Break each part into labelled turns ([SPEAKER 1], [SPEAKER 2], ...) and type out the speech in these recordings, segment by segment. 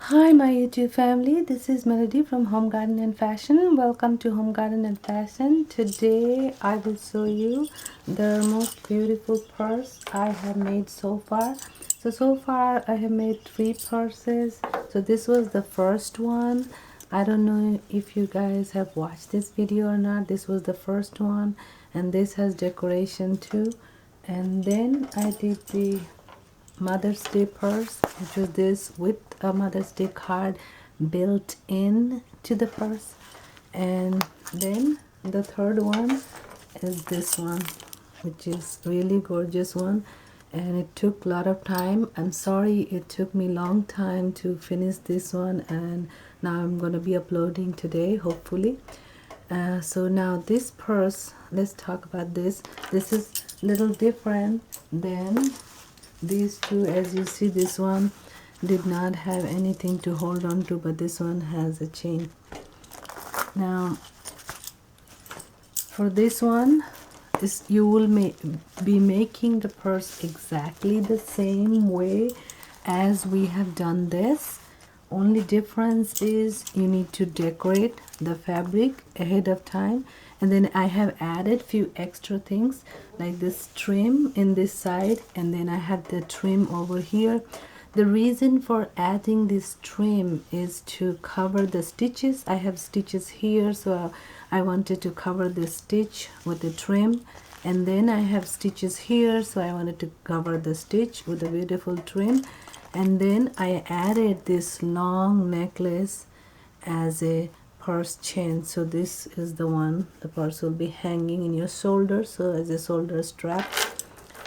[SPEAKER 1] Hi my YouTube family, this is Melody from Home Garden and Fashion. Welcome to Home Garden and Fashion. Today I will show you the most beautiful purse I have made so far. So far I have made 3 purses. So this was the first one. I don't know if you guys have watched this video or not. This was the first one, and this has decoration too. And then I did the Mother's Day purse, which was this with a Mother's Day card built in to the purse. And then the third one is this one, which is really gorgeous one, and it took a lot of time. I'm sorry it took me long time to finish this one, and now I'm gonna be uploading today, hopefully. So now this purse, let's talk about this. This is a little different than these two. As you see, this one did not have anything to hold on to, but this one has a chain. Now for this one, you will be making the purse exactly the same way as we have done this. Only difference is you need to decorate the fabric ahead of time, and then I have added few extra things like this trim in this side, and then I have the trim over here. The reason for adding this trim is to cover the stitches. I have stitches here, so I wanted to cover the stitch with the trim, and then I have stitches here, so I wanted to cover the stitch with a beautiful trim. And then I added this long necklace as a purse chain. So this is the one, the purse will be hanging in your shoulder, so as a shoulder strap.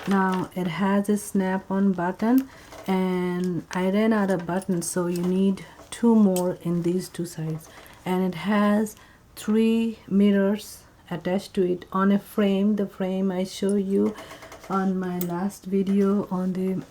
[SPEAKER 1] Now it has a snap-on button, and I ran out of buttons, so you need 2 more in these 2 sides. And it has 3 mirrors attached to it on a frame. The frame I show you on my last video on the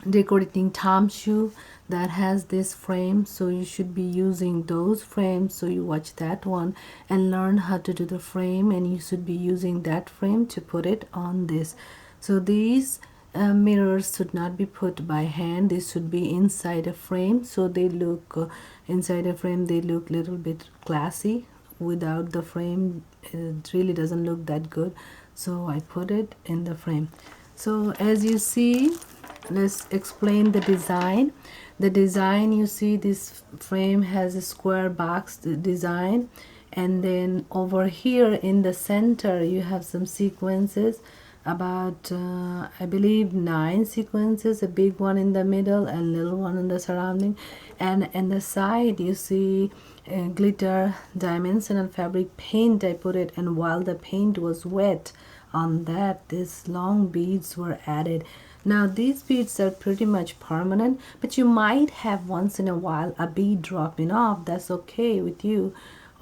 [SPEAKER 1] decorating Tom shoe, that has this frame, so you should be using those frames. So you watch that one and learn how to do the frame, and you should be using that frame to put it on this. So these mirrors should not be put by hand. They should be inside a frame, so they look inside a frame, they look a little bit classy. Without the frame it really doesn't look that good, so I put it in the frame. So as you see, let's explain the design. The design, you see this frame has a square box design, and then over here in the center you have some sequences, about I believe 9 sequences, a big one in the middle and little one in the surrounding. And in the side you see glitter dimensional fabric paint. I put it, and while the paint was wet on that, these long beads were added. Now these beads are pretty much permanent, but you might have once in a while a bead dropping off. That's okay with you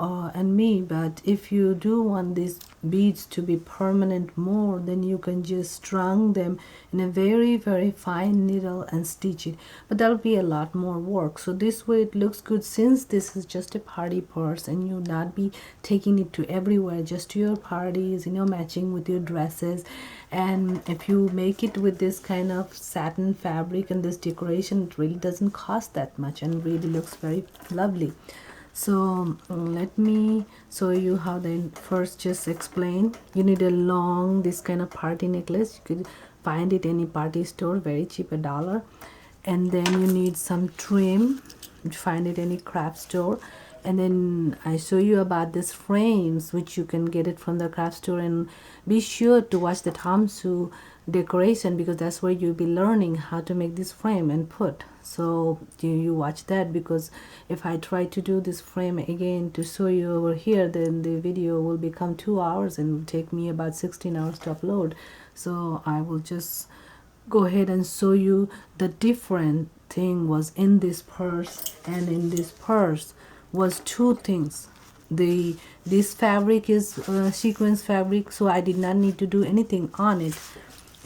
[SPEAKER 1] and me, but if you do want these beads to be permanent more, then you can just strung them in a very fine needle and stitch it, but that'll be a lot more work. So this way it looks good, since this is just a party purse and you'll not be taking it to everywhere, just to your parties, matching with your dresses. And if you make it with this kind of satin fabric and this decoration, it really doesn't cost that much and really looks very lovely. So let me show you how. Then first just explain, you need a long, this kind of party necklace. You could find it any party store, very cheap, $1. And then you need some trim, you find it any craft store. And then I show you about these frames, which you can get it from the craft store. And be sure to watch the Tom shoe decoration, because that's where you'll be learning how to make this frame and put. So you watch that, because if I try to do this frame again to show you over here, then the video will become 2 hours and will take me about 16 hours to upload. So I will just go ahead and show you the different thing was in this purse. And in this purse was 2 things. This fabric is sequins fabric, so I did not need to do anything on it,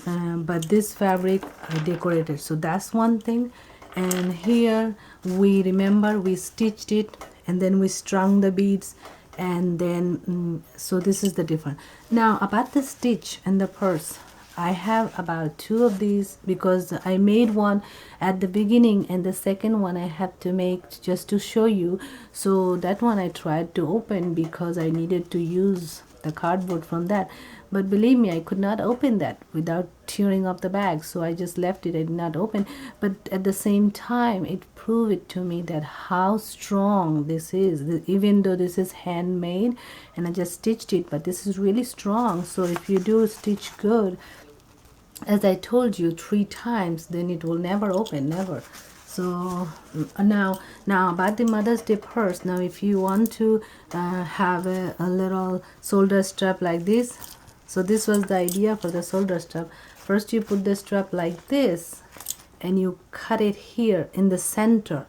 [SPEAKER 1] but this fabric I decorated, so that's one thing. And here we stitched it, and then we strung the beads, and then so this is the difference. Now about the stitch and the purse, I have about 2 of these because I made one at the beginning, and the second one I have to make just to show you. So that one I tried to open because I needed to use the cardboard from that. But believe me, I could not open that without tearing up the bag. So I just left it. I did not open. But at the same time, it proved it to me that how strong this is. Even though this is handmade and I just stitched it, but this is really strong. So if you do stitch good, as I told you 3 times, then it will never open, never. So now about the Mother's Day purse. Now if you want to have a little shoulder strap like this, so this was the idea for the shoulder strap. First you put the strap like this and you cut it here in the center,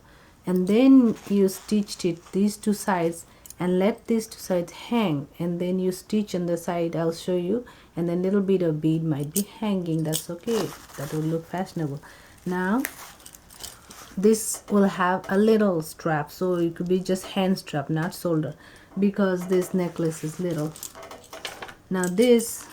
[SPEAKER 1] and then you stitched it these 2 sides and let these 2 sides hang, and then you stitch on the side. I'll show you, and then little bit of bead might be hanging. That's okay, that will look fashionable. Now this will have a little strap, so it could be just hand strap, not shoulder, because this necklace is little. Now this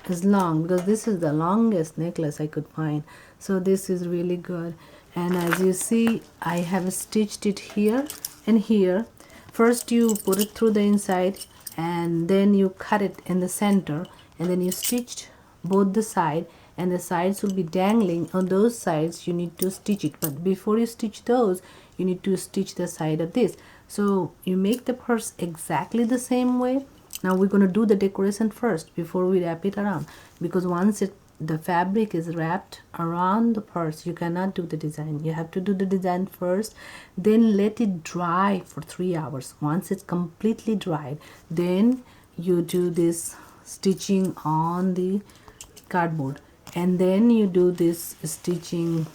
[SPEAKER 1] is long because this is the longest necklace I could find, so this is really good. And as you see, I have stitched it here and here. First you put it through the inside, and then you cut it in the center, and then you stitched both the side, and the sides will be dangling. On those sides you need to stitch it, but before you stitch those, you need to stitch the side of this. So you make the purse exactly the same way. Now we're going to do the decoration first before we wrap it around, because once the fabric is wrapped around the purse, you cannot do the design. You have to do the design first, then let it dry for 3 hours. Once it's completely dried, then you do this stitching on the cardboard, and then you do this stitching.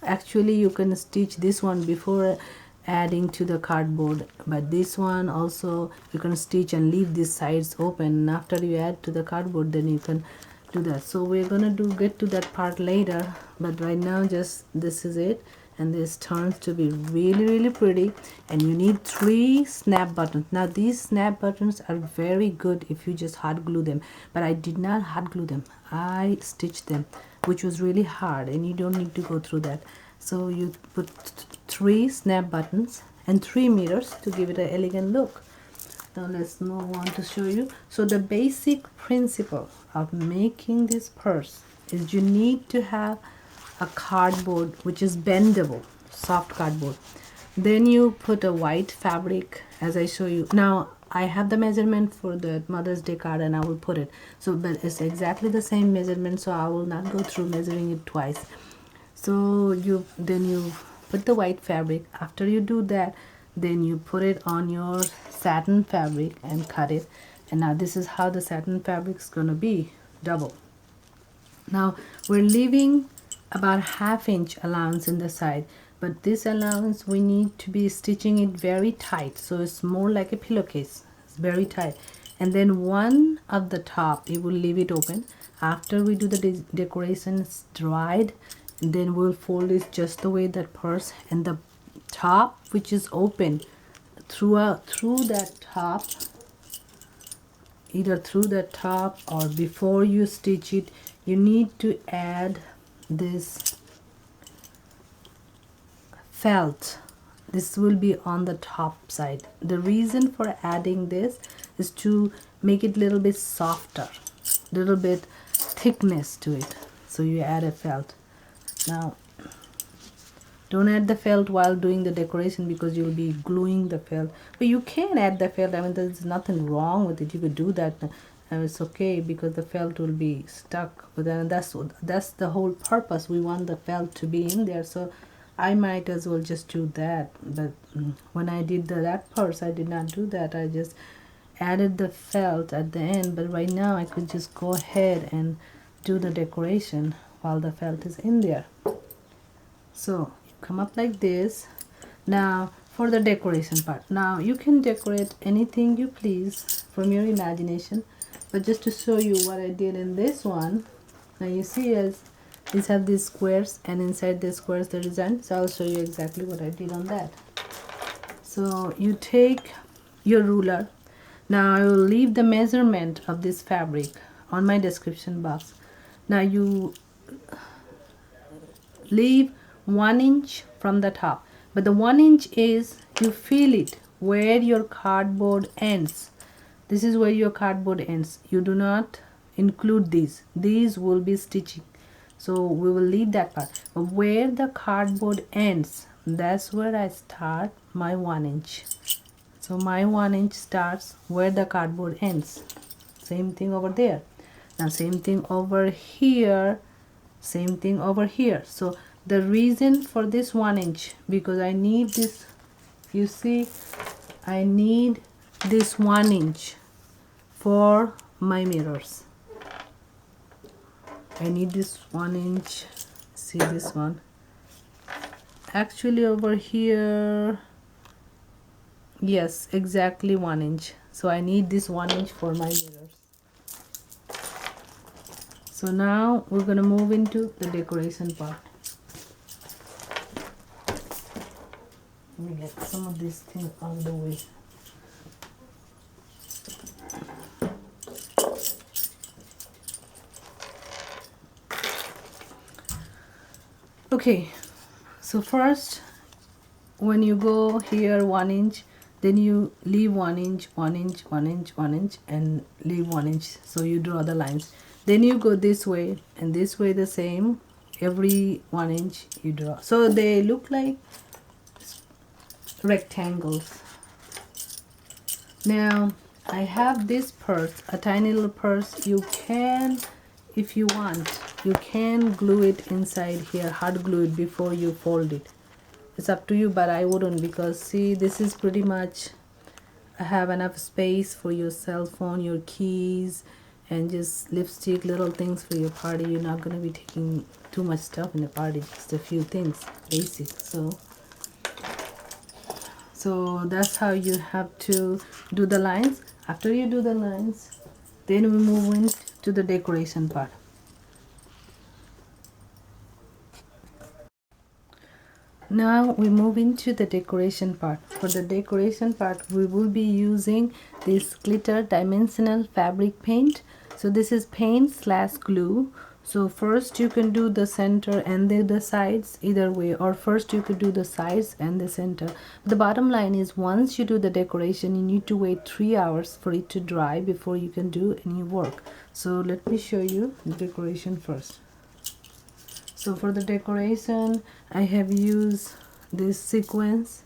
[SPEAKER 1] Actually you can stitch this one before adding to the cardboard, but this one also you can stitch and leave these sides open, and after you add to the cardboard, then you can do that. So we're gonna get to that part later, but right now just this is it, and this turns to be really pretty. And you need 3 snap buttons. Now these snap buttons are very good if you just hot glue them, but I did not hot glue them, I stitched them, which was really hard, and you don't need to go through that. So you put 3 snap buttons and 3 mirrors to give it an elegant look. Now let's move on to show you. So the basic principle of making this purse is you need to have a cardboard which is bendable, soft cardboard. Then you put a white fabric, as I show you. Now I have the measurement for the Mother's Day card, and I will put it. So but it's exactly the same measurement, so I will not go through measuring it twice. So then you put the white fabric. After you do that, then you put it on your satin fabric and cut it. And now this is how the satin fabric is gonna be, double. Now we're leaving about 1/2 inch allowance in the side, but this allowance we need to be stitching it very tight, so it's more like a pillowcase. It's very tight. And then one of the top, you will leave it open. After we do the decoration, it's dried, and then we'll fold it just the way that purse, and the top which is open through that top, either through the top or before you stitch it, you need to add this felt. This will be on the top side. The reason for adding this is to make it a little bit softer, little bit thickness to it, so you add a felt. Now don't add the felt while doing the decoration because you'll be gluing the felt, but you can add the felt. I mean, there's nothing wrong with it. You could do that, and it's okay because the felt will be stuck. But then that's the whole purpose. We want the felt to be in there, so I might as well just do that. But when I did that purse, I did not do that. I just added the felt at the end. But right now I could just go ahead and do the decoration while the felt is in there. So you come up like this. Now for the decoration part, now you can decorate anything you please from your imagination, but just to show you what I did in this one. Now you see, as these have these squares, and inside the squares the design, so I'll show you exactly what I did on that. So you take your ruler. Now I will leave the measurement of this fabric on my description box. Now you leave 1 inch from the top, but the 1 inch is, you feel it where your cardboard ends. This is where your cardboard ends. You do not include these will be stitching, so we will leave that part. But where the cardboard ends, that's where I start my 1 inch. So my 1 inch starts where the cardboard ends. Same thing over there. Now same thing over here, same thing over here. So the reason for this 1 inch, because I need this, you see, I need this 1 inch for my mirrors. I need this 1 inch. See this one, actually over here, yes, exactly 1 inch. So I need this 1 inch for my mirrors. So now we're going to move into the decoration part. Let me get some of these things out of the way. Okay, so first when you go here 1 inch, then you leave 1 inch, 1 inch, 1 inch, 1 inch, and leave 1 inch. So you draw the lines. Then you go this way and this way the same. Every 1 inch you draw. So they look like rectangles. Now I have this purse, a tiny little purse. You can, if you want, you can glue it inside here, hard glue it before you fold it. It's up to you, but I wouldn't, because see, this is pretty much, I have enough space for your cell phone, your keys, and just lipstick, little things for your party. You're not going to be taking too much stuff in the party, just a few things, basic. So that's how you have to do the lines. After you do the lines, then we move into the decoration part. Now we move into the decoration part. For the decoration part, we will be using this glitter dimensional fabric paint. So this is paint slash glue. So first you can do the center and then the sides, either way, or first you could do the sides and the center. The bottom line is, once you do the decoration, you need to wait 3 hours for it to dry before you can do any work. So let me show you the decoration first. So for the decoration, I have used this sequins.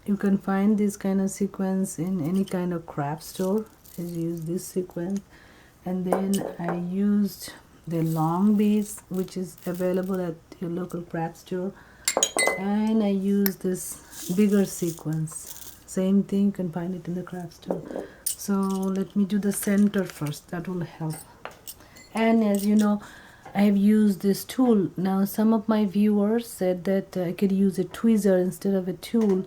[SPEAKER 1] You can find this kind of sequins in any kind of craft store. I use this sequence, and then I used the long beads, which is available at your local craft store, and I used this bigger sequence. Same thing, you can find it in the craft store. So let me do the center first, that will help. And as you know, I have used this tool. Now some of my viewers said that I could use a tweezer instead of a tool.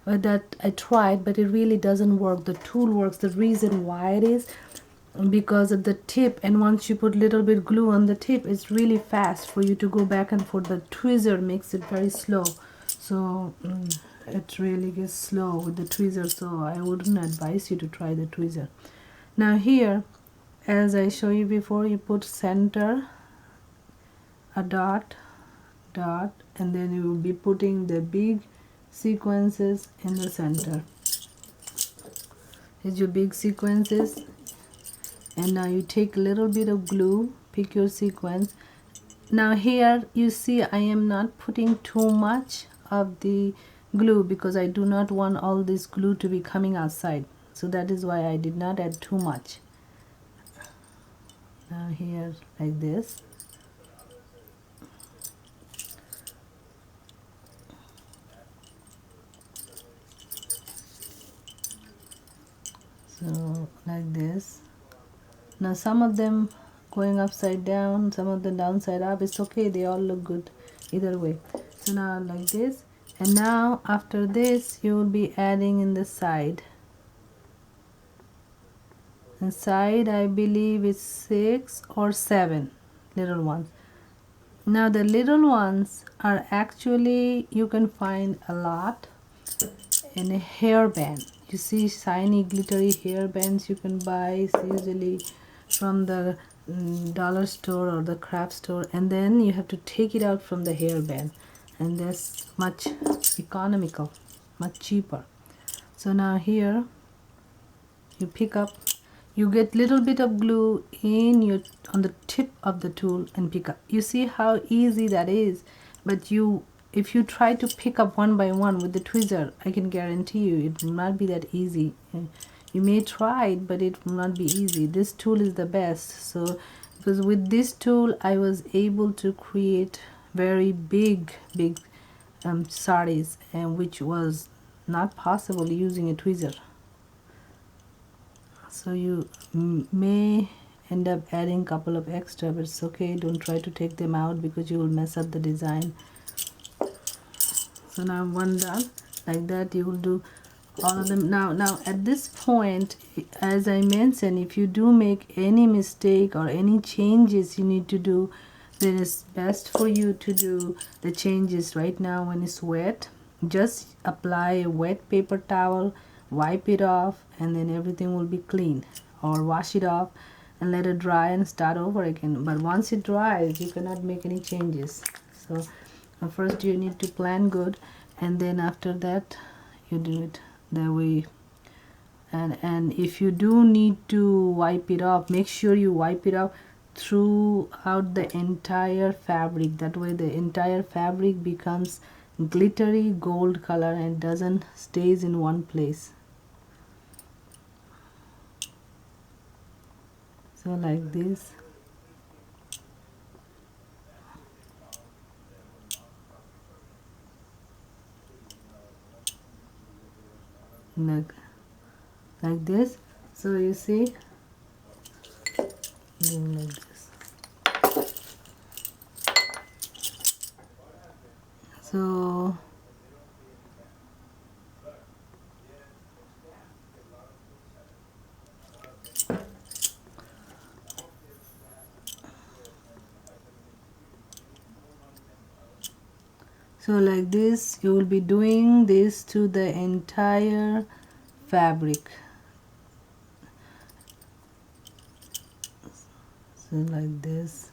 [SPEAKER 1] That I tried, but it really doesn't work. The tool works. The reason why it is because of the tip, and once you put little bit glue on the tip, it's really fast for you to go back and forth. The tweezer makes it very slow. So it really gets slow with the tweezer, so I wouldn't advise you to try the tweezer. Now here, as I show you before, you put center, a dot, and then you will be putting the big sequences in the center. Here's your big sequences, and now you take a little bit of glue, pick your sequence. Now here you see I am not putting too much of the glue because I do not want all this glue to be coming outside, so that is why I did not add too much. Now here like this. So like this. Now some of them going upside down, some of them downside up. It's okay, they all look good either way. So now like this, and now after this you will be adding in the side. And side, I believe it's 6 or 7 little ones. Now the little ones are actually, you can find a lot in a hairband. You see shiny glittery hair bands you can buy. It's usually from the dollar store or the craft store, and then you have to take it out from the hairband, and that's much economical, much cheaper. So now here you pick up, you get little bit of glue in your on the tip of the tool and pick up. You see how easy that is. But you, if you try to pick up one by one with the tweezer, I can guarantee you it will not be that easy. You may try it, but it will not be easy. This tool is the best. So because with this tool I was able to create very big saris, and which was not possible using a tweezer. So you may end up adding couple of extra, but it's okay. Don't try to take them out because you will mess up the design. So now one done. Like that you will do all of them. Now at this point, as I mentioned, if you do make any mistake or any changes you need to do, then it's best for you to do the changes right now when it's wet. Just apply a wet paper towel, wipe it off, and then everything will be clean. Or wash it off and let it dry and start over again. But once it dries, you cannot make any changes. So first you need to plan good, and then after that you do it that way. And if you do need to wipe it off, make sure you wipe it off throughout the entire fabric. That way the entire fabric becomes glittery gold color and doesn't stays in one place. So like this. Like this. So you see, doing like this. So like this you will be doing this to the entire fabric. So like this.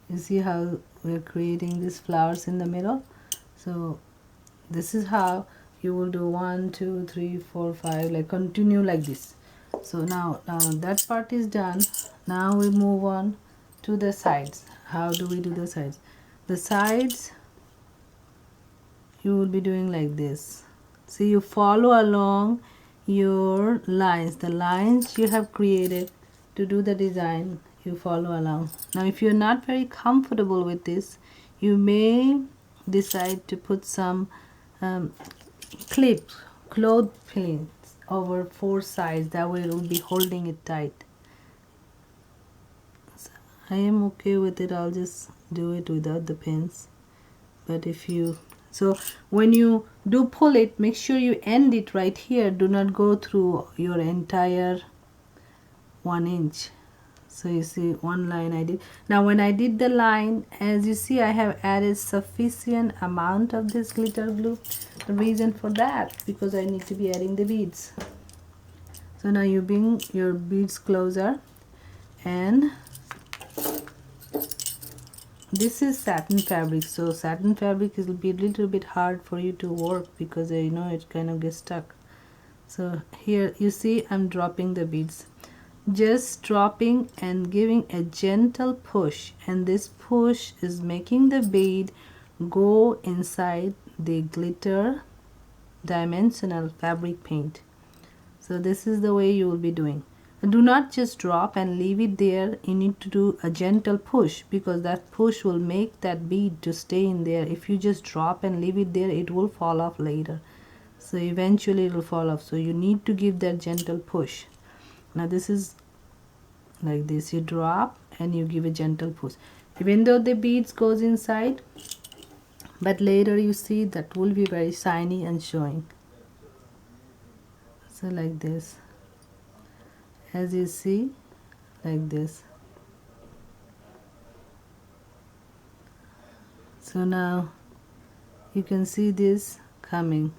[SPEAKER 1] You see how we're creating these flowers in the middle. So this is how you will do 1 2 3 4 5, like continue like this. So now that part is done. Now we move on to the sides. How do we do the sides? The sides you will be doing like this. See, you follow along your lines, the lines you have created to do the design. You follow along. Now if you're not very comfortable with this, you may decide to put some clips, cloth pins over 4 sides. That way it will be holding it tight. So I am okay with it. I'll just do it without the pins. But if you, so when you do pull it, make sure you end it right here. Do not go through your entire 1 inch. So you see one line I did. Now when I did the line, as you see, I have added sufficient amount of this glitter glue. The reason for that, because I need to be adding the beads. So now you bring your beads closer, and this is satin fabric. So satin fabric will be a little bit hard for you to work because you know it kind of gets stuck. So here you see I'm dropping the beads, just dropping and giving a gentle push, and this push is making the bead go inside the glitter dimensional fabric paint. So this is the way you will be doing. Do not just drop and leave it there. You need to do a gentle push, because that push will make that bead to stay in there. If you just drop and leave it there, it will fall off later. So eventually it will fall off. So you need to give that gentle push. Now this is like this. You drop and you give a gentle push. Even though the beads goes inside, but later you see that will be very shiny and showing. So like this. As you see, like this. So now you can see this coming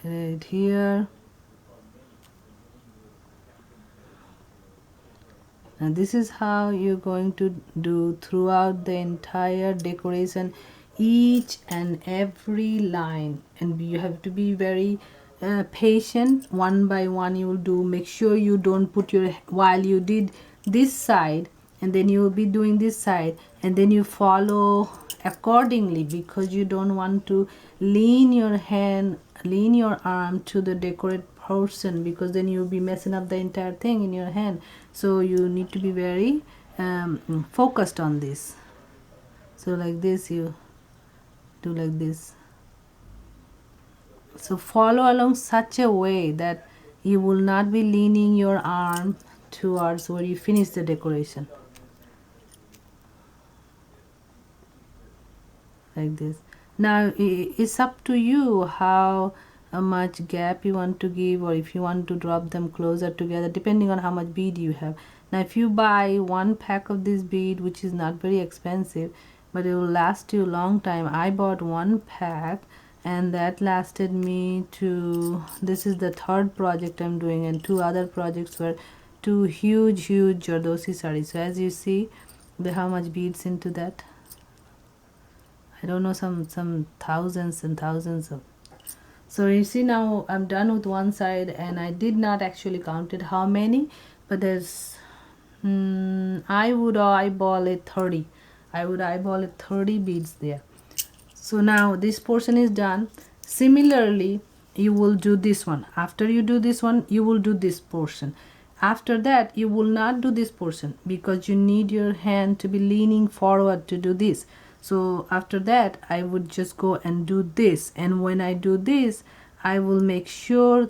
[SPEAKER 1] right here. And this is how you're going to do throughout the entire decoration, each and every line. And you have to be very patient. One by one you will do. Make sure you don't put your, while you did this side, and then you will be doing this side, and then you follow accordingly, because you don't want to lean your hand, lean your arm to the decorate portion, because then you'll be messing up the entire thing in your hand. So you need to be very focused on this. So like this, you do like this. So follow along such a way that you will not be leaning your arm towards where you finish the decoration. Like this. Now it's up to you how much gap you want to give, or if you want to drop them closer together, depending on how much bead you have. Now if you buy one pack of this bead, which is not very expensive, but it will last you a long time. I bought one pack, and that lasted me to, this is the third project I'm doing, and two other projects were two huge Jardosi sarees. So as you see, how much beads into that. I don't know, some thousands and thousands of. So you see, now I'm done with one side, and I did not actually count it how many, but there's I would eyeball it 30. I would eyeball it 30 beads there. So now this portion is done. Similarly, you will do this one. After you do this one, you will do this portion. After that, you will not do this portion, because you need your hand to be leaning forward to do this. So after that, I would just go and do this, and when I do this, I will make sure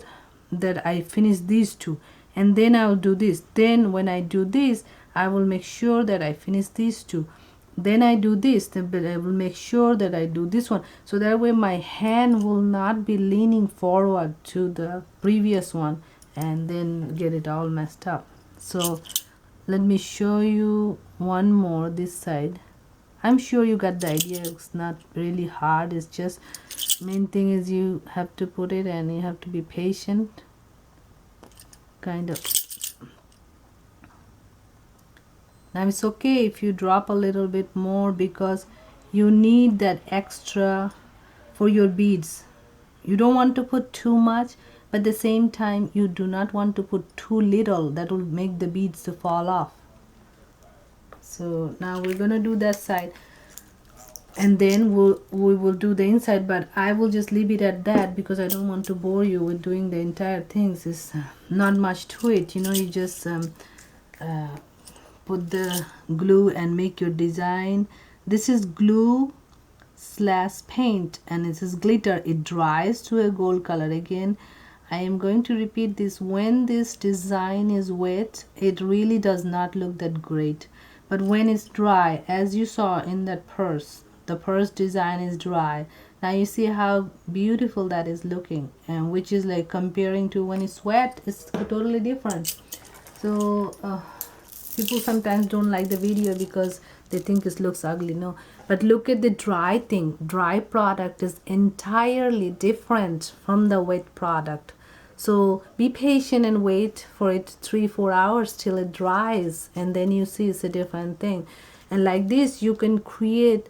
[SPEAKER 1] that I finish these two, and then I will do this. Then when I do this, I will make sure that I finish these two. Then I do this, but I will make sure that I do this one, so that way my hand will not be leaning forward to the previous one and then get it all messed up. So let me show you one more this side. I'm sure you got the idea. It's not really hard. It's just, main thing is you have to put it, and you have to be patient, kind of. Now it's okay if you drop a little bit more, because you need that extra for your beads. You don't want to put too much, but at the same time you do not want to put too little. That will make the beads to fall off. So now we're gonna do that side, and then we will do the inside, but I will just leave it at that, because I don't want to bore you with doing the entire things. It's not much to it, you know. You just put the glue and make your design. This is glue / paint, and this is glitter. It dries to a gold color. Again, I am going to repeat this. When this design is wet, it really does not look that great, but when it's dry, as you saw in that purse, the purse design is dry. Now you see how beautiful that is looking, and which is like, comparing to when it's wet, it's totally different. So people sometimes don't like the video because they think it looks ugly. No, but look at the dry thing. Dry product is entirely different from the wet product. So be patient and wait for it 3-4 hours till it dries, and then you see it's a different thing. And like this, you can create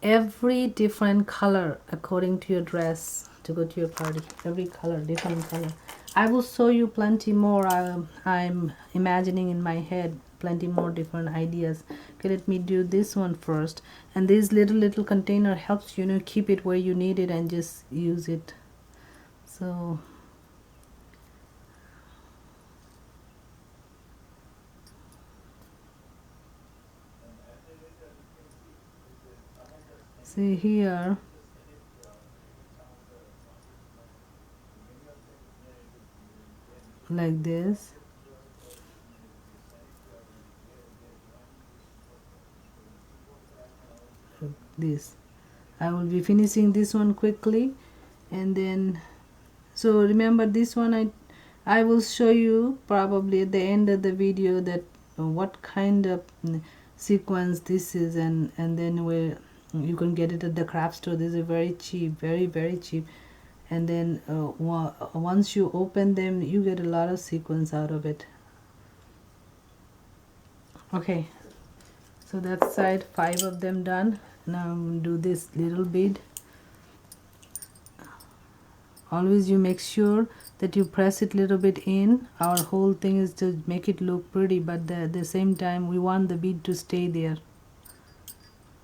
[SPEAKER 1] every different color according to your dress to go to your party. Every color, different color. I will show you plenty more. I'm imagining in my head plenty more different ideas. Okay, let me do this one first. And this little container helps you know keep it where you need it and just use it. So see here, like this. This, I will be finishing this one quickly, and then, so remember this one, I will show you probably at the end of the video that what kind of sequence this is, and then where you can get it at the craft store. This is very cheap, very cheap. And then once you open them, you get a lot of sequins out of it. Okay, so that side, 5 of them done. Now I'm do this little bead. Always you make sure that you press it little bit in. Our whole thing is to make it look pretty, but at the same time we want the bead to stay there.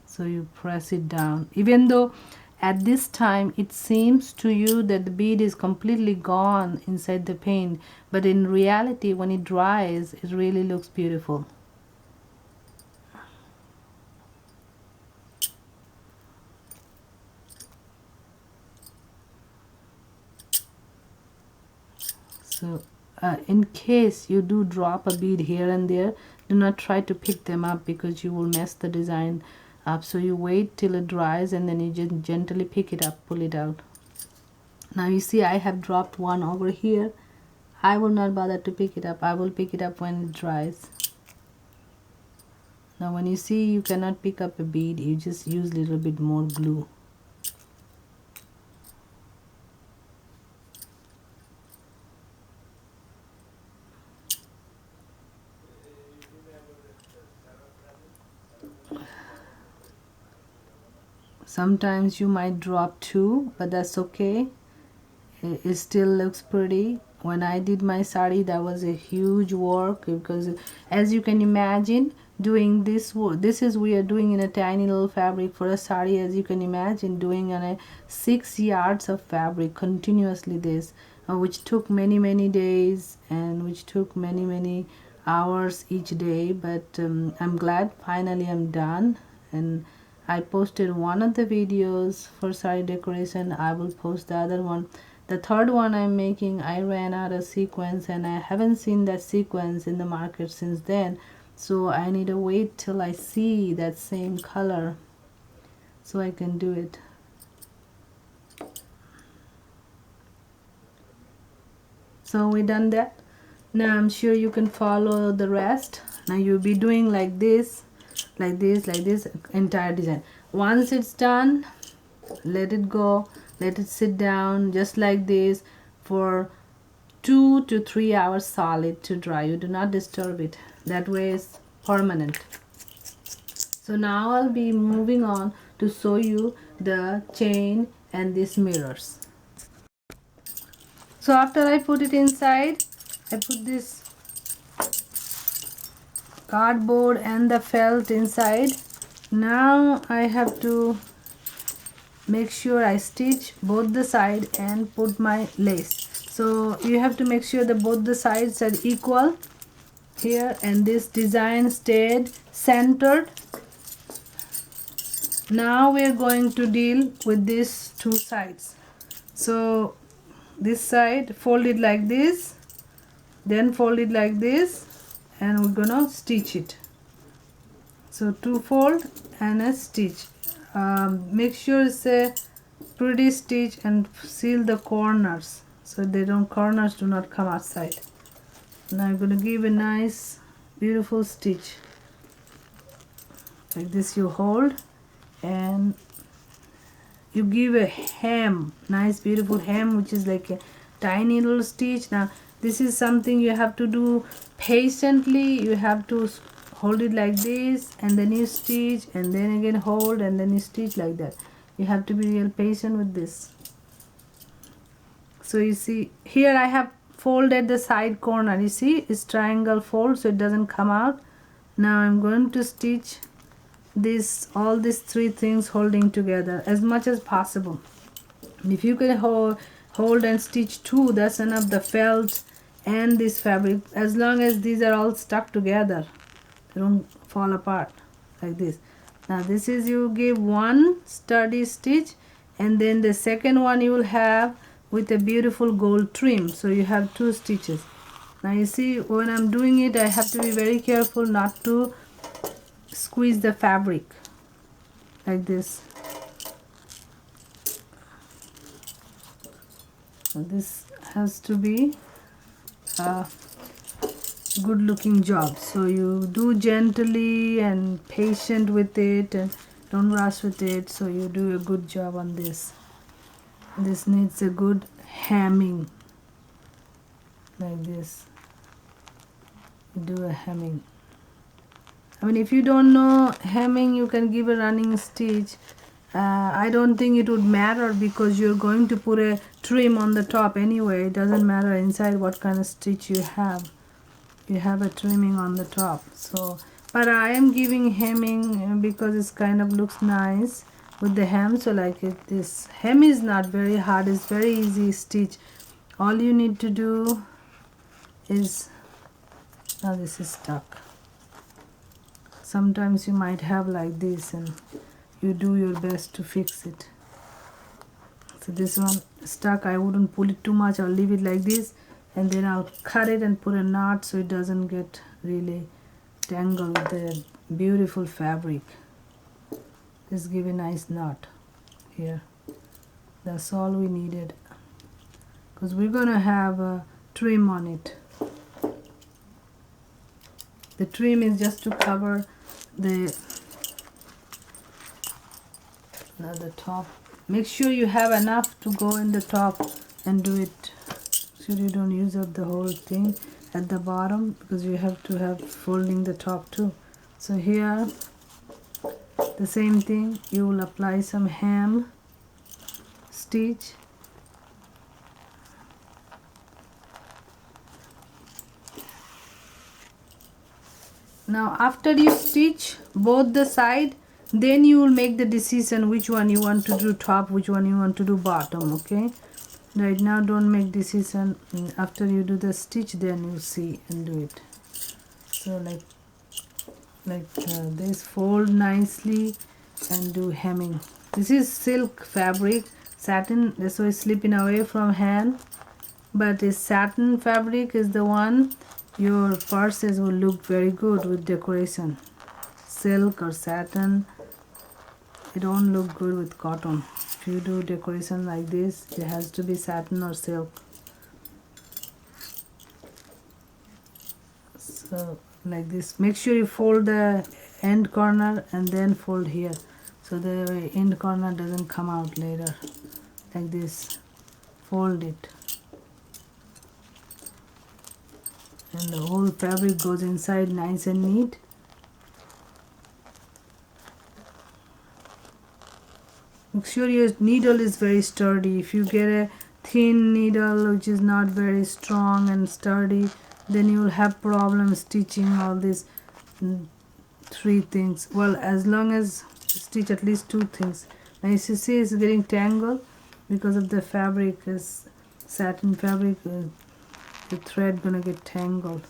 [SPEAKER 1] So you press it down. Even though at this time it seems to you that the bead is completely gone inside the paint, but in reality when it dries it really looks beautiful. So in case you do drop a bead here and there, do not try to pick them up because you will mess the design up. So you wait till it dries and then you just gently pick it up, pull it out. Now you see I have dropped one over here. I will not bother to pick it up. I will pick it up when it dries. Now when you see you cannot pick up a bead, you just use a little bit more glue. Sometimes you might drop two, but that's okay. It still looks pretty. When I did my sari, that was a huge work because as you can imagine, doing this work, this is we are doing in a tiny little fabric for a sari. As you can imagine, doing on a 6 yards of fabric continuously, this which took many days and which took many hours each day. But I'm glad finally I'm done, and I posted one of the videos for sari decoration. I will post the other one. The third one I'm making, I ran out of sequins and I haven't seen that sequins in the market since then. So I need to wait till I see that same color so I can do it. So we done that. Now I'm sure you can follow the rest. Now you'll be doing like this, like this entire design. Once it's done, let it go, let it sit down just like this for 2 to 3 hours solid to dry. You do not disturb it, that way it's permanent. So now I'll be moving on to show you the chain and these mirrors. So after I put it inside, I put this cardboard and the felt inside. Now I have to make sure I stitch both the side and put my lace. So you have to make sure that both the sides are equal here and this design stayed centered. Now we are going to deal with these two sides. So this side fold it like this, then fold it like this, and we're gonna stitch it. So two fold and a stitch. Make sure it's a pretty stitch and seal the corners so corners do not come outside. Now I'm going to give a nice beautiful stitch like this. You hold and you give a hem, nice beautiful hem, which is like a tiny little stitch. Now this is something you have to do patiently. You have to hold it like this and then you stitch and then again hold and then you stitch like that. You have to be real patient with this. So you see here I have folded the side corner. You see it's triangle fold so it doesn't come out. Now I'm going to stitch all these three things holding together as much as possible. If you can hold and stitch two, that's enough. The felt and this fabric, as long as these are all stuck together, they don't fall apart like this. Now this is, you give one sturdy stitch and then the second one you will have with a beautiful gold trim, so you have two stitches. Now you see when I'm doing it I have to be very careful not to squeeze the fabric like this. So this has to be a good looking job, so you do gently and patient with it and don't rush with it, so you do a good job on this. This needs a good hemming like this. You do a hemming. I mean, if you don't know hemming, you can give a running stitch. I don't think it would matter because you're going to put a trim on the top anyway. It doesn't matter inside what kind of stitch you have. You have a trimming on the top. So, but I am giving hemming because it kind of looks nice with the hem. So like this hem is not very hard. It's very easy stitch. All you need to do is, now this is stuck. Sometimes you might have like this and you do your best to fix it. So this one stuck. I wouldn't pull it too much. I'll leave it like this and then I'll cut it and put a knot so it doesn't get really tangled with the beautiful fabric. Just give a nice knot here. That's all we needed because we're gonna have a trim on it. The trim is just to cover the top. Make sure you have enough to go in the top and do it so you don't use up the whole thing at the bottom because you have to have folding the top too. So here the same thing, you will apply some hem stitch. Now after you stitch both the side, then you will make the decision which one you want to do top, which one you want to do bottom. Okay, right now don't make decision. After you do the stitch, then you see and do it. So like this, fold nicely and do hemming. This is silk fabric, satin, that's why it's slipping away from hand, but this satin fabric is the one your purses will look very good with decoration. Silk or satin, it don't look good with cotton. If you do decoration like this, it has to be satin or silk. So like this, make sure you fold the end corner and then fold here so the end corner doesn't come out later. Like this, fold it and the whole fabric goes inside nice and neat. Make sure your needle is very sturdy. If you get a thin needle which is not very strong and sturdy, then you will have problems stitching all these three things. Well, as long as you stitch at least two things. Now as you see, it's getting tangled because of the fabric is satin fabric. The thread gonna get tangled.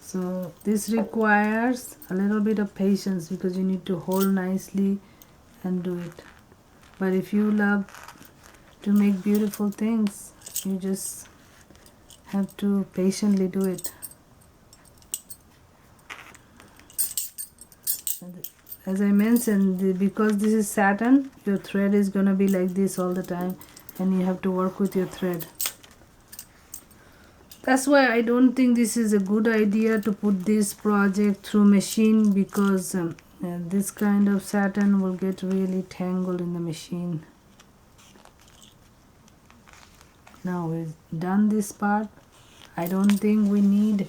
[SPEAKER 1] So this requires a little bit of patience because you need to hold nicely and do it. But if you love to make beautiful things, you just have to patiently do it. And as I mentioned, because this is satin, your thread is gonna be like this all the time and you have to work with your thread. That's why I don't think this is a good idea to put this project through machine because this kind of satin will get really tangled in the machine. Now we've done this part. I don't think we need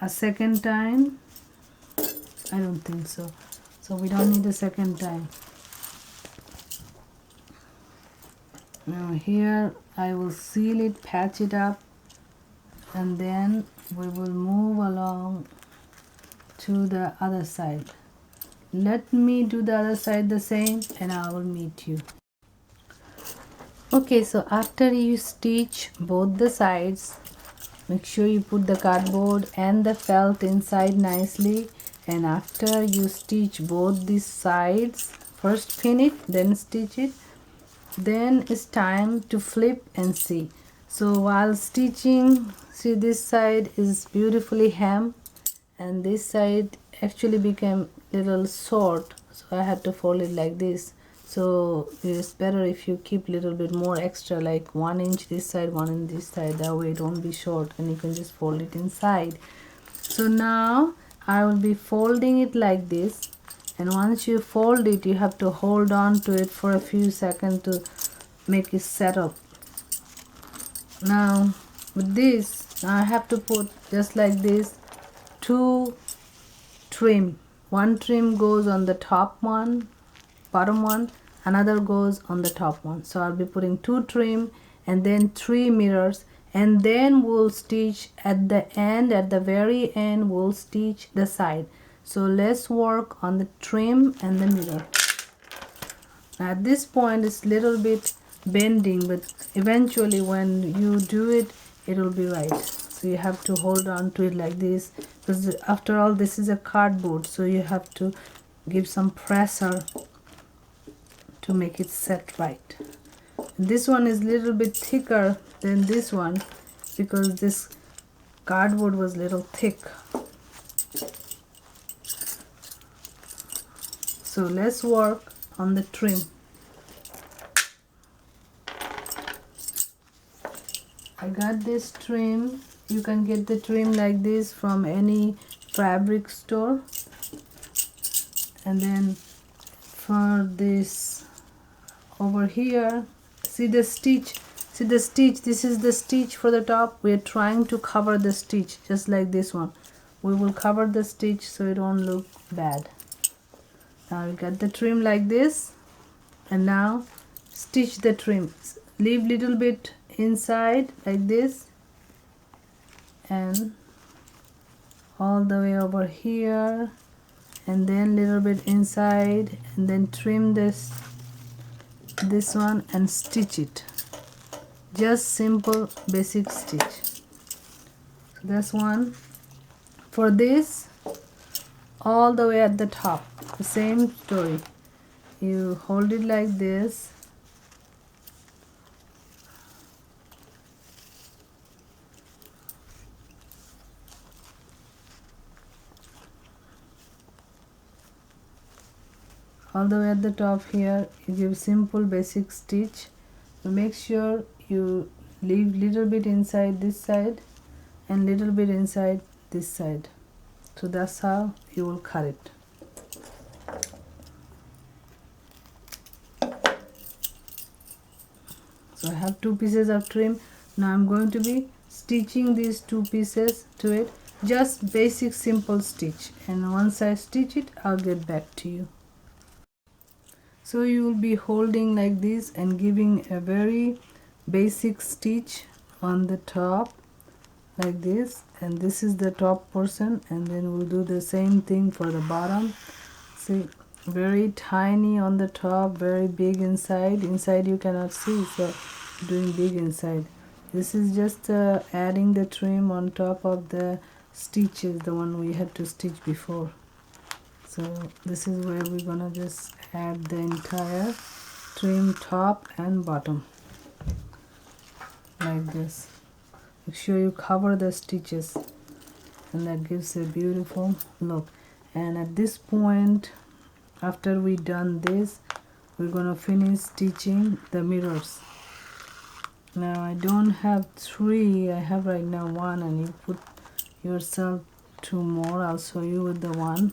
[SPEAKER 1] a second time. I don't think so. So we don't need a second time. Now here I will seal it, patch it up, and then we will move along to the other side. Let me do the other side the same and I will meet you. Okay, so after you stitch both the sides, make sure you put the cardboard and the felt inside nicely, and after you stitch both these sides, first pin it, then stitch it, then it's time to flip and see. So while stitching, see this side is beautifully hem and this side actually became little short, so I had to fold it like this. So it's better if you keep little bit more extra, like 1 inch this side, 1 inch this side, that way it won't be short and you can just fold it inside. So now I will be folding it like this, and once you fold it, you have to hold on to it for a few seconds to make it settle. Now with this, Now I have to put just like this 2 trim. One trim goes on the top one, bottom one, another goes on the top one. So I'll be putting 2 trim and then 3 mirrors, and then we'll stitch at the end, at the very end we'll stitch the side. So let's work on the trim and the mirror. At this point it's little bit bending, but eventually when you do it, it will be right. So you have to hold on to it like this, because after all this is a cardboard, so you have to give some pressure to make it set right. This one is little bit thicker than this one because this cardboard was little thick. So let's work on the trim. I got this trim. You can get the trim like this from any fabric store. And then for this over here, see the stitch, this is the stitch for the top. We are trying to cover the stitch just like this one. We will cover the stitch so it won't look bad. Now we got the trim like this, and now stitch the trim. Leave little bit inside like this and all the way over here, and then little bit inside, and then trim this one and stitch it. Just simple basic stitch. So that's one. For this, all the way at the top, the same story. You hold it like this, all the way at the top here. You give simple basic stitch. So make sure you leave little bit inside this side and little bit inside this side. So that's how you will cut it. So I have 2 pieces of trim. Now I'm going to be stitching these 2 pieces to it. Just basic simple stitch, and once I stitch it, I'll get back to you. So you will be holding like this and giving a very basic stitch on the top like this, and this is the top portion, and then we'll do the same thing for the bottom. See, very tiny on the top, very big inside. Inside you cannot see, so doing big inside. This is just adding the trim on top of the stitches, the one we had to stitch before. So this is where we're gonna just add the entire trim, top and bottom like this. Make sure you cover the stitches, and that gives a beautiful look. And at this point, after we done this, we're gonna finish stitching the mirrors. Now I don't have 3, I have right now 1, and you put yourself 2 more. I'll show you with the 1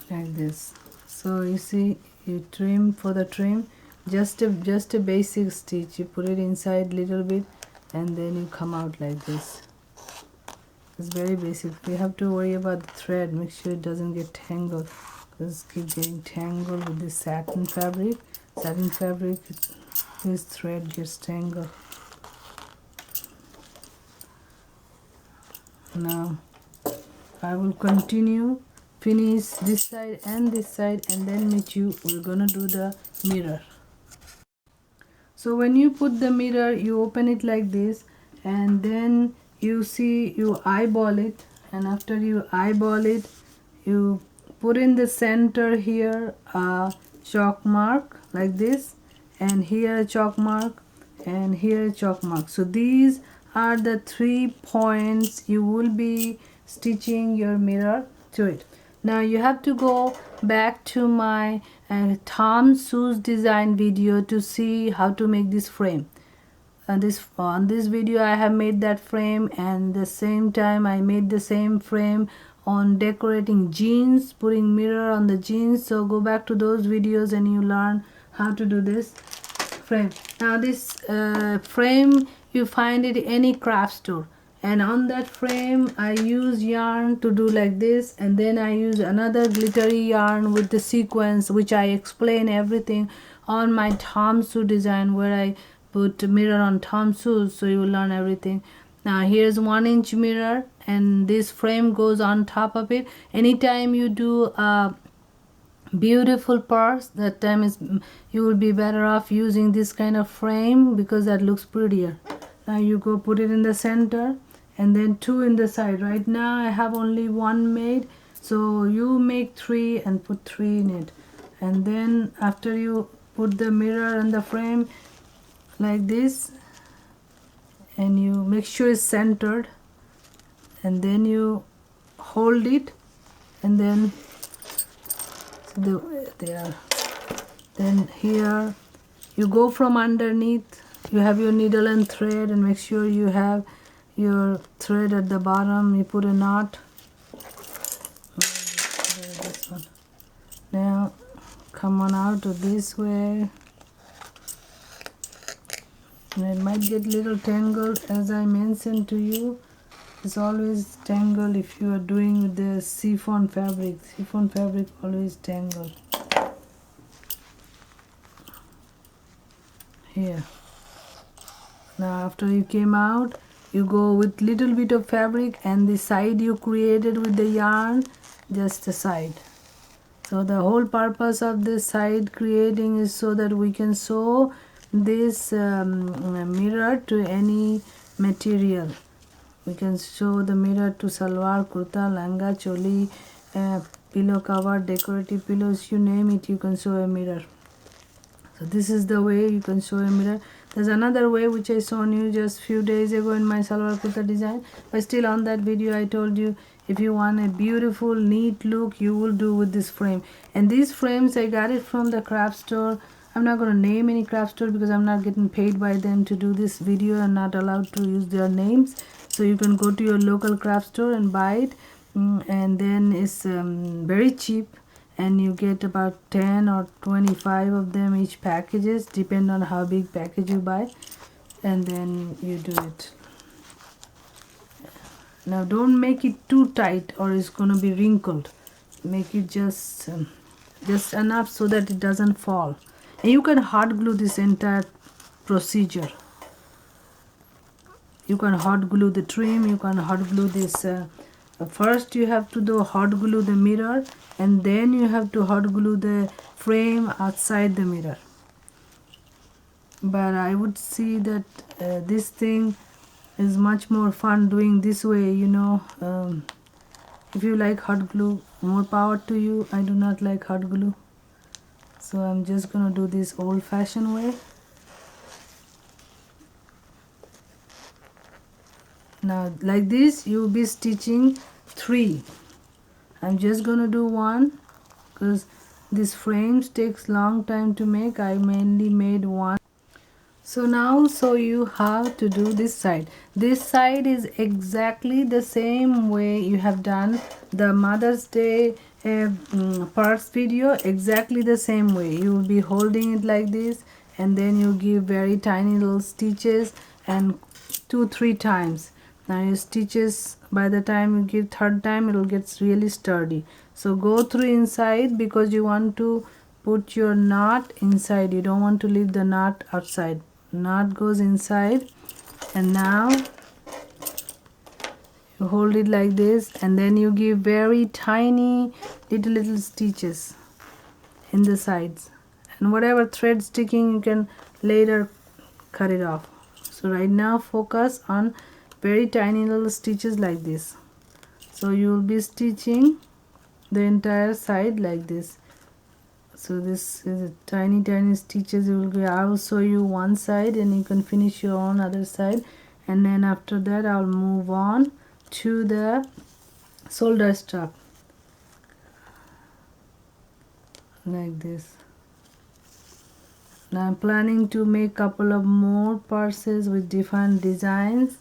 [SPEAKER 1] like this. So you see, you trim for the trim, just a basic stitch. You put it inside little bit, and then you come out like this. It's very basic. You have to worry about the thread. Make sure it doesn't get tangled, because keep getting tangled with this satin fabric. Satin fabric, this thread gets tangled. Now I will continue, finish this side and this side, and then meet you. We're gonna do the mirror. So when you put the mirror, you open it like this, and then you see, you eyeball it, and after you eyeball it, you put in the center here a chalk mark like this, and here a chalk mark, and here a chalk mark. So these are the 3 points you will be stitching your mirror to it. Now you have to go back to my Tom Shoes design video to see how to make this frame. On this video I have made that frame, and the same time I made the same frame on decorating jeans, putting mirror on the jeans. So go back to those videos and you learn how to do this. frame. Now this frame, you find it any craft store, and on that frame I use yarn to do like this, and then I use another glittery yarn with the sequence, which I explain everything on my Tom Sue design, where I put mirror on Tom Sue, so you will learn everything. Now here's 1-inch mirror, and this frame goes on top of it. Anytime you do a beautiful purse, that time is you will be better off using this kind of frame, because that looks prettier. Now you go put it in the center, and then 2 in the side. Right now I have only 1 made, so you make 3 and put 3 in it. And then after you put the mirror in the frame like this, and you make sure it's centered, and then you hold it, and then there, then here you go from underneath. You have your needle and thread, and make sure you have your thread at the bottom. You put a knot. This one. Now come on out to this way, and it might get little tangled, as I mentioned to you. It's always tangled if you are doing with the chiffon fabric. Chiffon fabric always tangled. Here. Now after you came out, you go with little bit of fabric, and the side you created with the yarn, just the side. So the whole purpose of this side creating is so that we can sew this mirror to any material. We can sew the mirror to salwar, kurta, langa, choli, pillow cover, decorative pillows, you name it, you can sew a mirror. So this is the way you can sew a mirror. There's another way which I shown you just few days ago in my salwar kurta design, but still on that video I told you, if you want a beautiful neat look, you will do with this frame. And these frames I got it from the craft store. I'm not going to name any craft store because I'm not getting paid by them to do this video. I'm not allowed to use their names. So you can go to your local craft store and buy it, and then it's very cheap, and you get about 10 or 25 of them each packages, depend on how big package you buy, and then you do it. Now don't make it too tight or it's going to be wrinkled. Make it just enough so that it doesn't fall. And you can hot glue this entire procedure. You can hot glue the trim, you can hot glue this. First you have to do hot glue the mirror, and then you have to hot glue the frame outside the mirror. But I would see that this thing is much more fun doing this way, you know. If you like hot glue, more power to you. I do not like hot glue, so I'm just gonna do this old-fashioned way. Now like this you will be stitching 3. I'm just gonna do 1 because this frames takes long time to make. I mainly made 1. So now show you how to do this side. This side is exactly the same way you have done the Mother's Day purse video, exactly the same way. You will be holding it like this, and then you give very tiny little stitches, and 2-3 times. Now your stitches, by the time you give 3rd time, it will get really sturdy. So go through inside because you want to put your knot inside. You don't want to leave the knot outside. Knot goes inside, and now you hold it like this, and then you give very tiny little stitches in the sides, and whatever thread sticking you can later cut it off. So right now focus on very tiny little stitches like this. So you will be stitching the entire side like this. So this is a tiny stitches. You will be, I will show you one side and you can finish your own other side, and then after that I'll move on to the shoulder strap like this. Now I'm planning to make couple of more purses with different designs,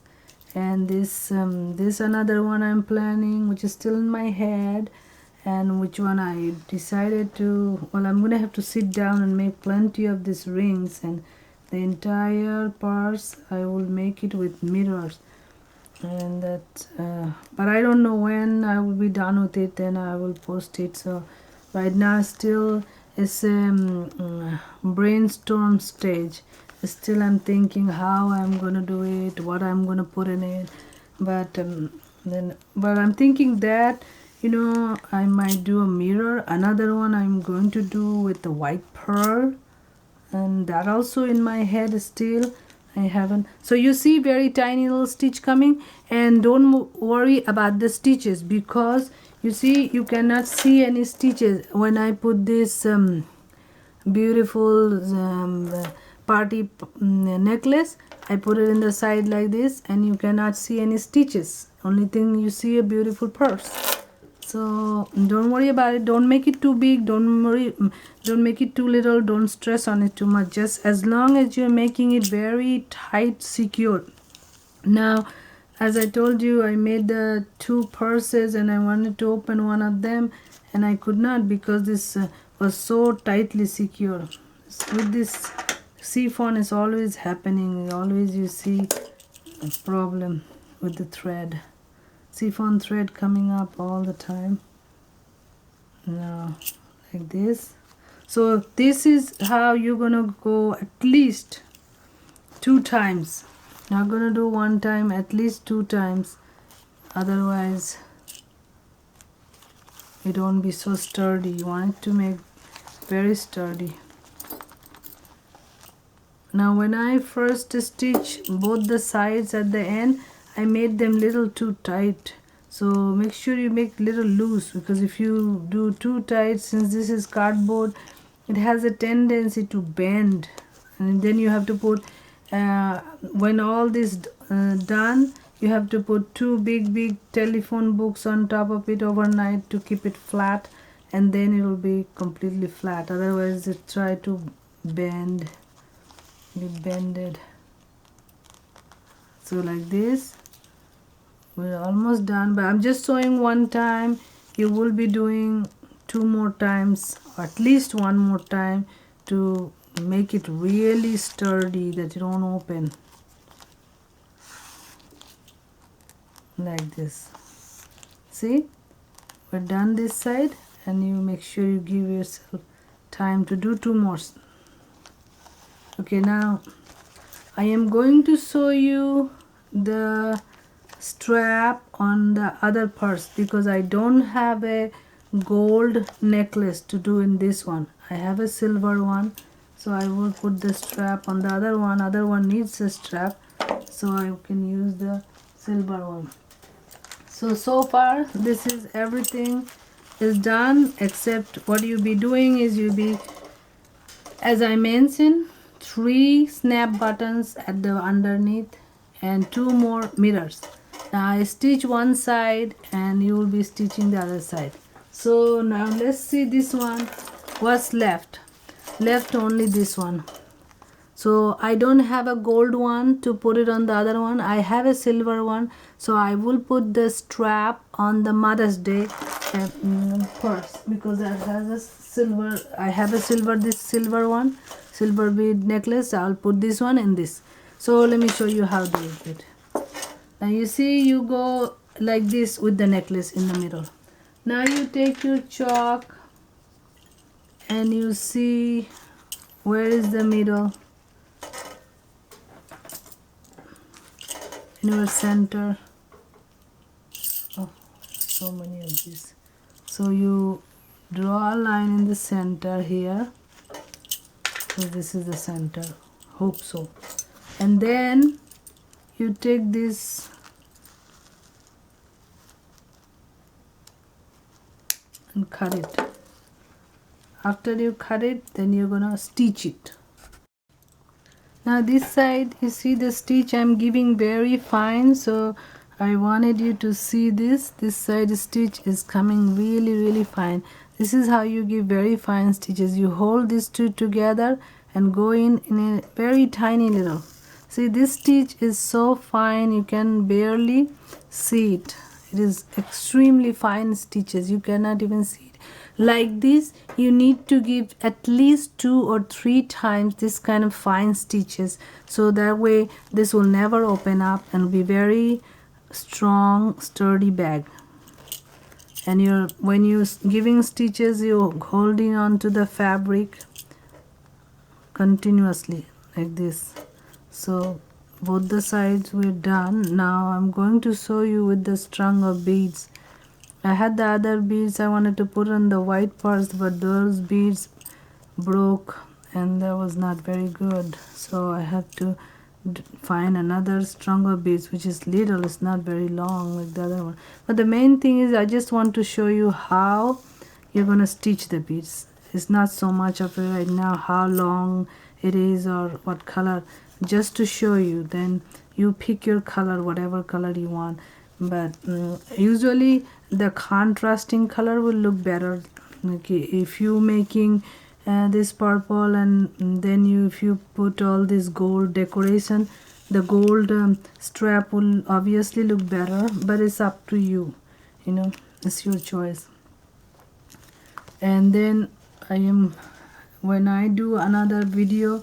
[SPEAKER 1] and this another one I'm planning, which is still in my head, and which one I decided to, well, I'm gonna have to sit down and make plenty of these rings and the entire purse I will make it with mirrors, and that but I don't know when I will be done with it, then I will post it. So right now still it's a brainstorm stage. Still I'm thinking how I'm gonna do it, what I'm gonna put in it, but but I'm thinking that, you know, I might do a mirror. Another one I'm going to do with the white pearl, and that also in my head still. I haven't. So you see very tiny little stitch coming, and don't worry about the stitches, because you see you cannot see any stitches when I put this beautiful party necklace. I put it in the side like this, and you cannot see any stitches. Only thing you see a beautiful purse. So don't worry about it. Don't make it too big. Don't worry. Don't make it too little. Don't stress on it too much. Just as long as you're making it very tight, secure. Now, as I told you, I made the two purses, and I wanted to open one of them, and I could not because this was so tightly secure. With this chiffon is always happening. Always you see a problem with the thread. Chiffon thread coming up all the time. Now, like this. So this is how you're gonna go at least 2 times. Not gonna do 1 time, at least 2 times. Otherwise it won't be so sturdy. You want it to make very sturdy. Now when I first stitch both the sides at the end, I made them little too tight. So make sure you make little loose, because if you do too tight, since this is cardboard, it has a tendency to bend, and then you have to put when all this done, you have to put 2 big telephone books on top of it overnight to keep it flat, and then it will be completely flat. Otherwise it try to bend, be bended. So like this. We're almost done, but I'm just sewing 1 time. You will be doing 2 more times, or at least 1 more time, to make it really sturdy that it won't open. Like this. See? We're done this side, and you make sure you give yourself time to do 2 more. Okay, now I am going to show you the strap on the other purse, because I don't have a gold necklace to do in this one. I have a silver one, so I will put the strap on the other one. Other one needs a strap, so I can use the silver one. So far this is everything is done, except what you'll be doing is you'll be, as I mentioned, 3 snap buttons at the underneath and 2 more mirrors. Now I stitch one side and you will be stitching the other side. So now let's see this one. What's left? Left only this one. So I don't have a gold one to put it on the other one. I have a silver one, so I will put the strap on the Mother's Day purse, because that has a silver. I have a silver, this silver one, silver bead necklace. I'll put this one in this. So let me show you how to do it. Now you see, you go like this with the necklace in the middle. Now you take your chalk and you see where is the middle, in your center. Oh, so many of these. So you draw a line in the center here. So this is the center. Hope so. And then you take this and cut it. After you cut it, then you're gonna stitch it. Now this side, you see the stitch I'm giving very fine, so I wanted you to see this. This side stitch is coming really fine. This is how you give very fine stitches. You hold these two together and go in a very tiny little. See, this stitch is so fine you can barely see it. It is extremely fine stitches. You cannot even see it. like this, you need to give at least 2 or 3 times this kind of fine stitches, so that way this will never open up and be very strong, sturdy bag. And when you're giving stitches, you're holding on to the fabric continuously like this. So both the sides we're done. Now I'm going to show you with the strung of beads. I had the other beads I wanted to put on the white parts, but those beads broke and that was not very good, so I had to find another stronger beads, which is little, it's not very long like the other one. But the main thing is I just want to show you how you're going to stitch the beads. It's not so much of it right now, how long it is or what color, just to show you. Then you pick your color, whatever color you want. But usually the contrasting color will look better. Okay, if you making this purple and then if you put all this gold decoration, the gold strap will obviously look better, but it's up to you, you know, it's your choice. And then when I do another video,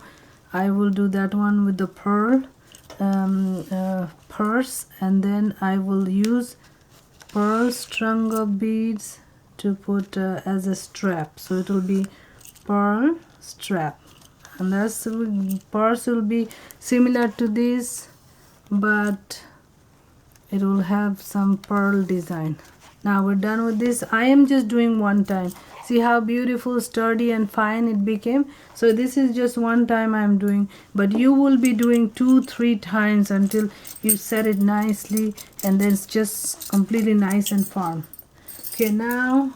[SPEAKER 1] I will do that one with the pearl purse, and then I will use pearl strung of beads to put as a strap, so it will be pearl strap, and that's purse will be similar to this, but it will have some pearl design. Now we're done with this. I am just doing one time. See how beautiful, sturdy and fine it became. So this is just one time I'm doing, but you will be doing 2-3 times until you set it nicely, and then it's just completely nice and firm. Okay, now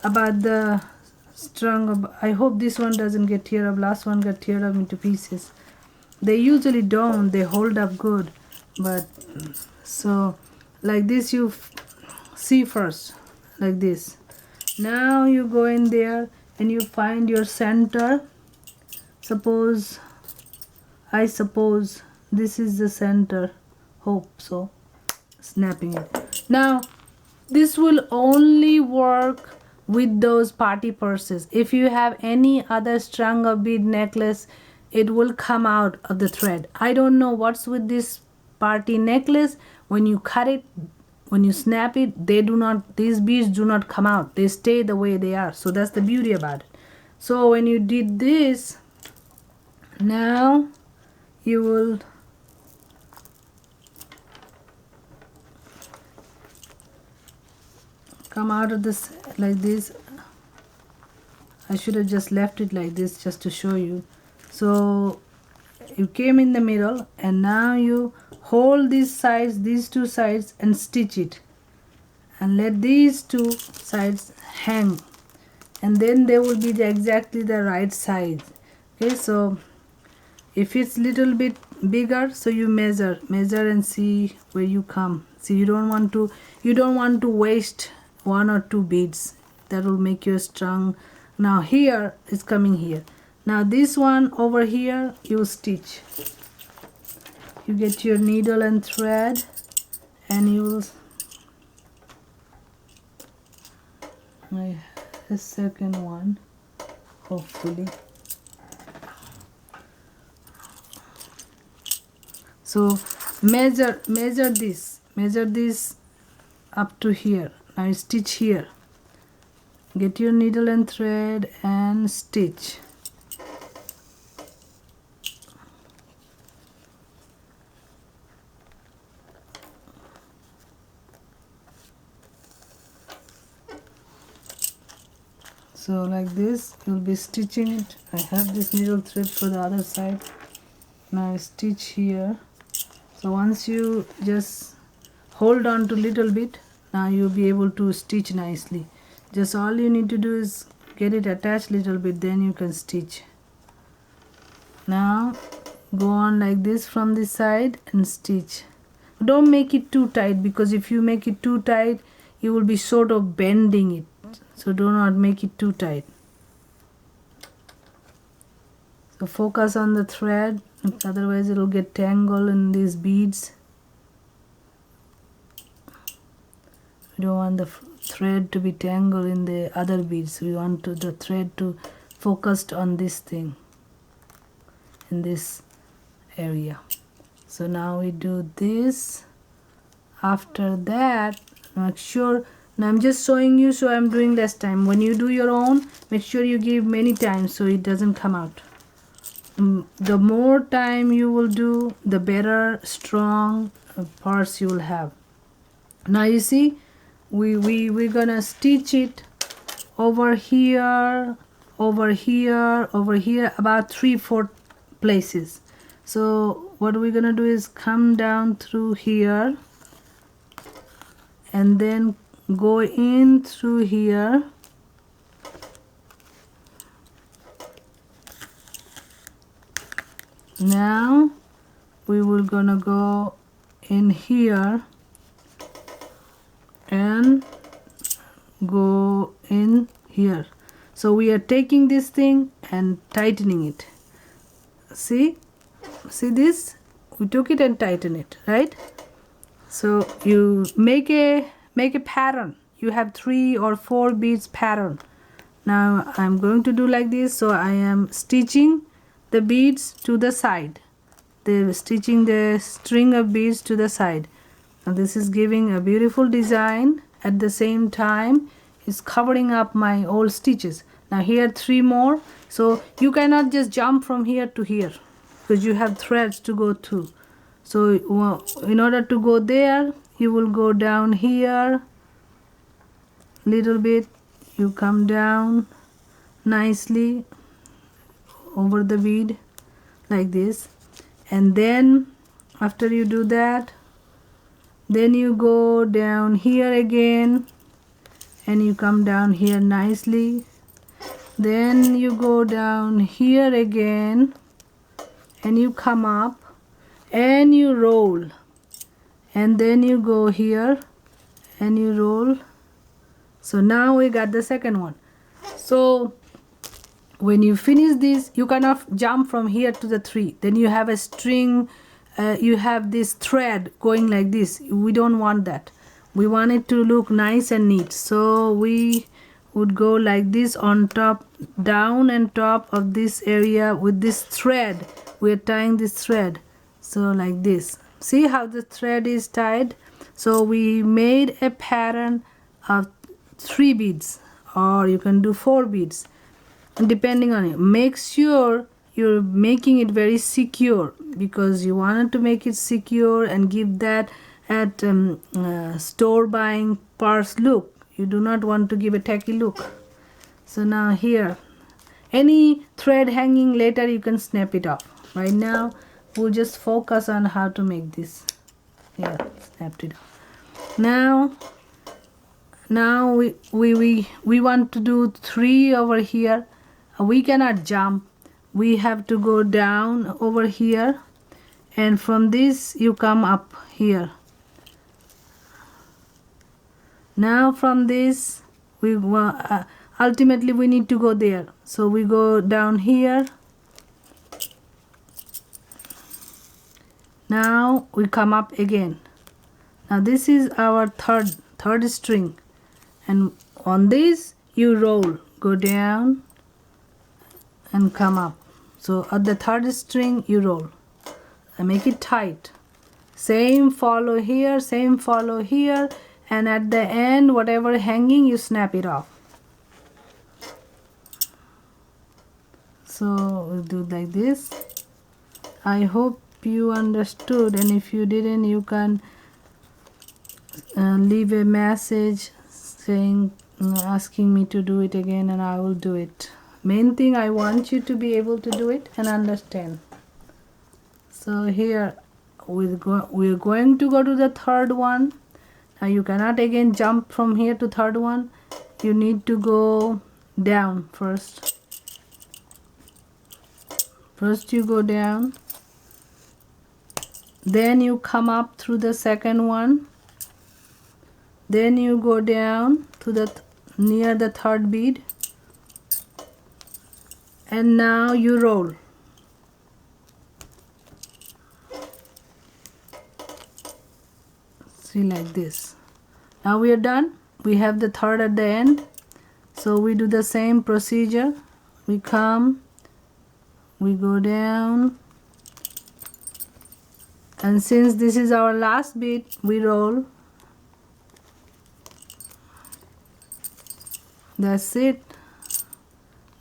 [SPEAKER 1] about the strung of, I hope this one doesn't get teared up. Last one got teared up into pieces. They usually don't, they hold up good. But so like this, you see first like this. Now you go in there and you find your center. I suppose this is the center, hope so. Snapping it. Now this will only work with those party purses. If you have any other strung of bead necklace, it will come out of the thread. I don't know what's with this party necklace. When you cut it, when you snap it, these beads do not come out, they stay the way they are. So that's the beauty about it. So when you did this, now you will come out of this like this. I should have just left it like this just to show you. So you came in the middle, and now you hold these sides, these two sides, and stitch it, and let these two sides hang, and then they will be exactly the right size. Okay, so if it's little bit bigger, so you measure and see where you come. See, you don't want to waste 1 or 2 beads. That will make your strung. Now here is coming here. Now this one over here, you stitch. You get your needle and thread, and you will. I have a second one, hopefully. So measure this up to here. Now you stitch here. Get your needle and thread and stitch. So like this, you'll be stitching it. I have this needle thread for the other side. Now I stitch here. So once you just hold on to little bit, now you'll be able to stitch nicely. Just all you need to do is get it attached little bit, then you can stitch. Now go on like this from this side and stitch. Don't make it too tight, because if you make it too tight, you will be sort of bending it. So do not make it too tight. So focus on the thread, otherwise it will get tangled in these beads. You don't want thread to be tangled in the other beads. We want the thread to focused on this thing, in this area. So now we do this. After that, make sure, now I'm just showing you, so I'm doing less time. When you do your own, make sure you give many times so it doesn't come out. The more time you will do, the better strong parts you will have. Now you see, we're gonna stitch it over here, over here, over here, about 3-4 places. So what we're gonna do is come down through here and then go in through here, now we will gonna go in here and go in here. So we are taking this thing and tightening it. See this, we took it and tighten it, right? So you make a pattern. You have 3 or 4 beads pattern. Now I'm going to do like this. So I am stitching the beads to the side, stitching the string of beads to the side. Now this is giving a beautiful design. At the same time is covering up my old stitches. Now here 3 more. So you cannot just jump from here to here because you have threads to go through. So in order to go there, you will go down here little bit, you come down nicely over the bead like this, and then after you do that, then you go down here again and you come down here nicely, then you go down here again and you come up and you roll, and then you go here and you roll. So now we got the second one. So when you finish this, you cannot jump from here to the 3. Then you have a string, you have this thread going like this. We don't want that. We want it to look nice and neat. So we would go like this on top, down and top of this area with this thread. We are tying this thread. So like this. See how the thread is tied? So we made a pattern of 3 beads, or you can do 4 beads depending on it. Make sure you're making it very secure, because you wanted to make it secure and give that at store buying purse look. You do not want to give a tacky look. So now here, any thread hanging later you can snap it off. Right now we'll just focus on how to make this. Yeah, snapped it off. Now we want to do 3 over here. We cannot jump. We have to go down over here, and from this you come up here. Now from this we ultimately we need to go there. So we go down here. Now we come up again. Now this is our third string, and on this you roll, go down and come up. So at the 3rd string you roll and make it tight. Same follow here, same follow here, and at the end whatever hanging you snap it off. So we'll do like this. I hope you understood, and if you didn't, you can leave a message saying, asking me to do it again, and I will do it. Main thing, I want you to be able to do it and understand. So here we're going to go to the 3rd one. Now you cannot again jump from here to 3rd one. You need to go down first. First you go down, then you come up through the 2nd one, then you go down to the near the 3rd bead, and now you roll. See, like this. Now we are done. we have the third at the end. So we do the same procedure. We come, we go down, and since this is our last bead, we roll. That's it.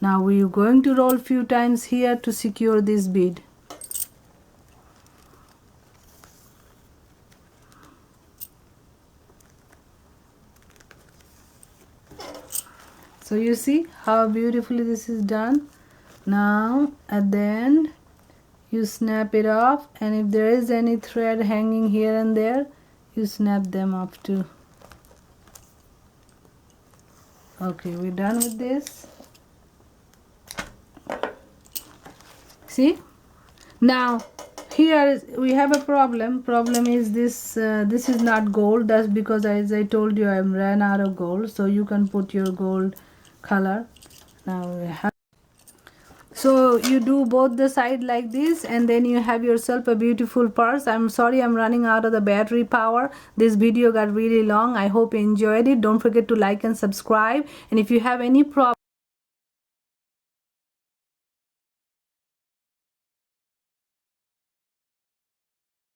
[SPEAKER 1] Now we're going to roll few times here to secure this bead. So you see how beautifully this is done. Now at the end you snap it off, and if there is any thread hanging here and there, you snap them off too. Okay, we're done with this. See, now here we have a problem. Problem is this this is not gold. That's because, as I told you, I ran out of gold. So you can put your gold color. Now we have, so you do both the side like this, and then you have yourself a beautiful purse. I'm sorry I'm running out of the battery power. This video got really long. I hope you enjoyed it. Don't forget to like and subscribe, and if you have any problem